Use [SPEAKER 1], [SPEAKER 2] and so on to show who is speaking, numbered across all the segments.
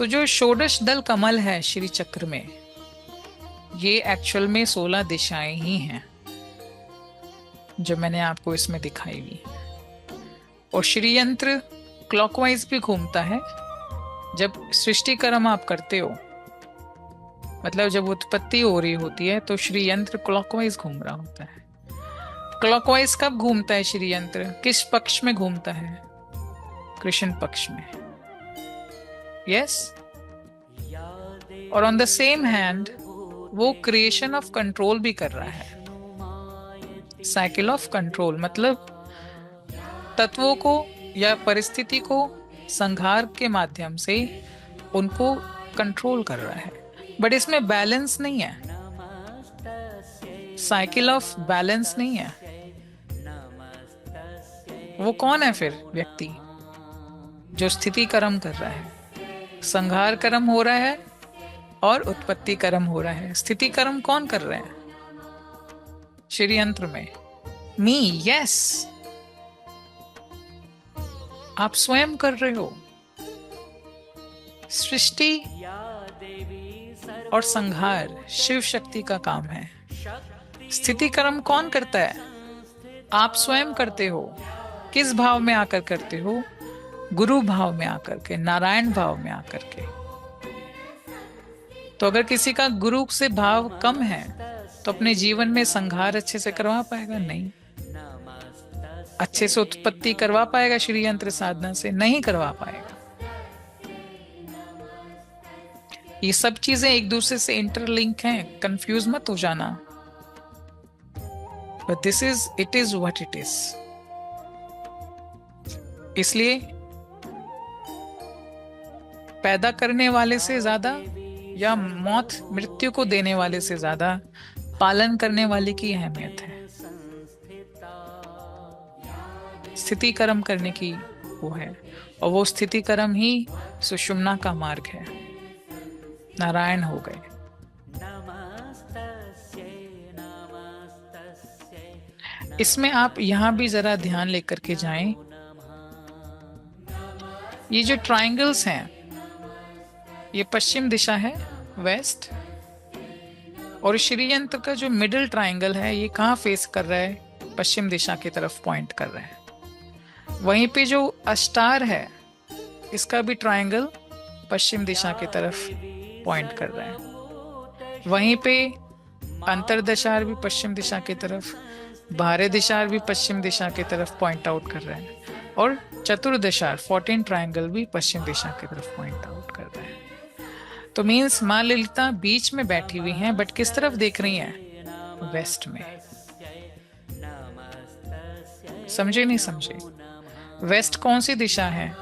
[SPEAKER 1] तो जो षोडश दल कमल है श्री चक्र में, ये एक्चुअल में 16 दिशाएं ही हैं जो मैंने आपको इसमें दिखाई हुई। और श्री यंत्र क्लॉकवाइज भी घूमता है। जब सृष्टि कर्म आप करते हो, मतलब जब उत्पत्ति हो रही होती है, तो श्री यंत्र क्लॉकवाइज घूम रहा होता है। क्लॉकवाइज कब घूमता है श्री यंत्र? किस पक्ष में घूमता है? कृष्ण पक्ष में। यस। और ऑन द सेम हैंड वो क्रिएशन ऑफ कंट्रोल भी कर रहा है। साइकिल ऑफ कंट्रोल मतलब तत्वों को या परिस्थिति को संहार के माध्यम से उनको कंट्रोल कर रहा है। बट इसमें बैलेंस नहीं है, साइकिल ऑफ बैलेंस नहीं है। वो कौन है फिर व्यक्ति? जो स्थिति कर्म कर रहा है। संहार कर्म हो रहा है और उत्पत्ति कर्म हो रहा है। स्थिति कर्म कौन कर रहे हैं श्री यंत्र में? मी। यस, आप स्वयं कर रहे हो। सृष्टि और संहार शिव शक्ति का काम है। स्थिति कर्म कौन करता है? आप स्वयं करते हो। किस भाव में आकर करते हो? गुरु भाव में आकर के, नारायण भाव में आकर के। तो अगर किसी का गुरु से भाव कम है तो अपने जीवन में संहार अच्छे से करवा पाएगा? नहीं। अच्छे से उत्पत्ति करवा पाएगा श्री यंत्र साधना से? नहीं करवा पाएगा। ये सब चीजें एक दूसरे से इंटरलिंक हैं, कंफ्यूज मत हो जाना। But this is, it is what it is. इसलिए पैदा करने वाले से ज्यादा या मौत मृत्यु को देने वाले से ज्यादा पालन करने वाले की अहमियत है। स्थिति कर्म करने की वो है, और वो स्थिति कर्म ही सुषुम्ना का मार्ग है। नारायण हो गए। इसमें आप यहां भी जरा ध्यान लेकर के जाएं। ये जो ट्रायंगल्स हैं, ये पश्चिम दिशा है, वेस्ट। और श्री यंत्र का जो मिडिल ट्रायंगल है, ये कहाँ फेस कर रहा है? पश्चिम दिशा की तरफ पॉइंट कर रहा है। वहीं पे जो अस्टार है, इसका भी ट्रायंगल पश्चिम दिशा की तरफ पॉइंट कर रहा है। वहीं पे अंतरदशार भी पश्चिम दिशा की तरफ, बाहरी दिशार भी पश्चिम दिशा की तरफ पॉइंट आउट कर रहा है, और चतुर्दशार 14 ट्रायंगल भी पश्चिम दिशा की तरफ पॉइंट आउट कर रहा है। तो मीन्स माँ ललिता बीच में बैठी हुई हैं, बट किस तरफ देख रही हैं? वेस्ट में। समझे नहीं समझे? वेस्ट कौन सी दिशा है?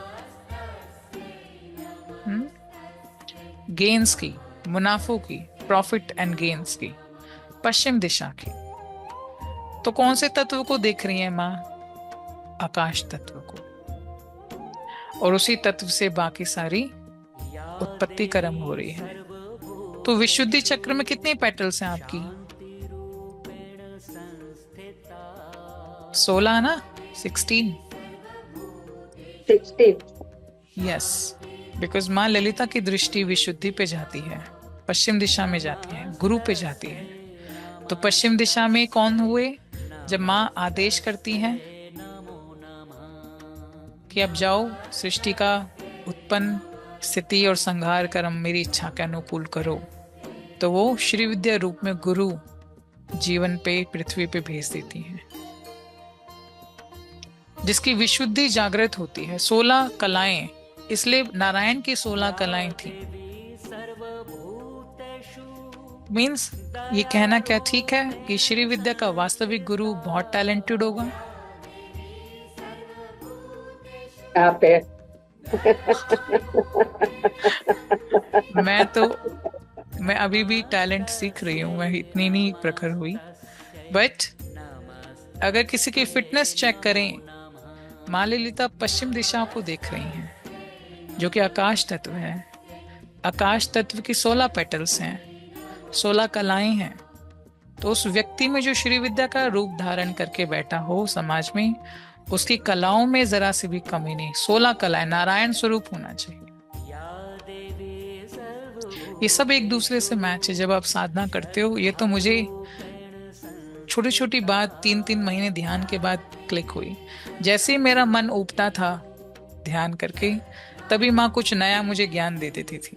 [SPEAKER 1] गेन्स की, मुनाफों की, प्रॉफिट एंड गेन्स की, पश्चिम दिशा की। तो कौन से तत्व को देख रही है माँ? आकाश तत्व को। और उसी तत्व से बाकी सारी उत्पत्ति कर्म हो रही है। तो विशुद्धि चक्र में कितनी पेटल्स हैं आपकी? 16 ना? 16। यस, बिकॉज माँ ललिता की दृष्टि विशुद्धि पे जाती है, पश्चिम दिशा में जाती है, गुरु पे जाती है। तो पश्चिम दिशा में कौन हुए? जब माँ आदेश करती हैं कि अब जाओ सृष्टि का उत्पन्न, स्थिति और संहार कर्म मेरी इच्छा के अनुकूल करो, तो वो श्री विद्या रूप में गुरु जीवन पे, पृथ्वी पे भेज देती हैं, जिसकी विशुद्धि जागृत होती है। 16 कलाएं, इसलिए नारायण की 16 कलाएं थी। मीन्स ये कहना क्या ठीक है कि श्री विद्या का वास्तविक गुरु बहुत टैलेंटेड होगा?
[SPEAKER 2] आप है।
[SPEAKER 1] मैं अभी भी टैलेंट सीख रही हूँ, मैं इतनी नहीं प्रखर हुई। बट अगर किसी की फिटनेस चेक करें, माँ ललिता पश्चिम दिशा को देख रही हैं, जो कि आकाश तत्व है। आकाश तत्व की 16 पेटल्स हैं, 16 कलाएं हैं। तो उस व्यक्ति में जो श्री विद्या का रूप धारण करके बैठा हो समाज में, उसकी कलाओं में जरा सी भी कमी नहीं। 16 कलाएं, नारायण स्वरूप होना चाहिए। ये सब एक दूसरे से मैच है। जब आप साधना करते हो, ये तो मुझे छोटी छोटी बात 3-3 महीने ध्यान के बाद क्लिक हुई। जैसे ही मेरा मन उबता था ध्यान करके, तभी माँ कुछ नया मुझे ज्ञान दे देती थी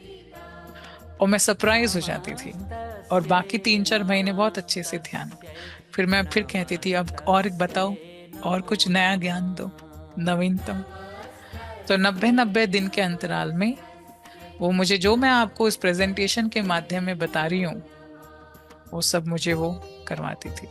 [SPEAKER 1] और मैं सरप्राइज हो जाती थी। और बाकी 3-4 महीने बहुत अच्छे से ध्यान। फिर मैं फिर कहती थी अब और बताओ, और कुछ नया ज्ञान दो, नवीनतम। तो 90-90 दिन के अंतराल में वो मुझे, जो मैं आपको इस प्रेजेंटेशन के माध्यम में बता रही हूँ, वो सब मुझे वो करवाती थी।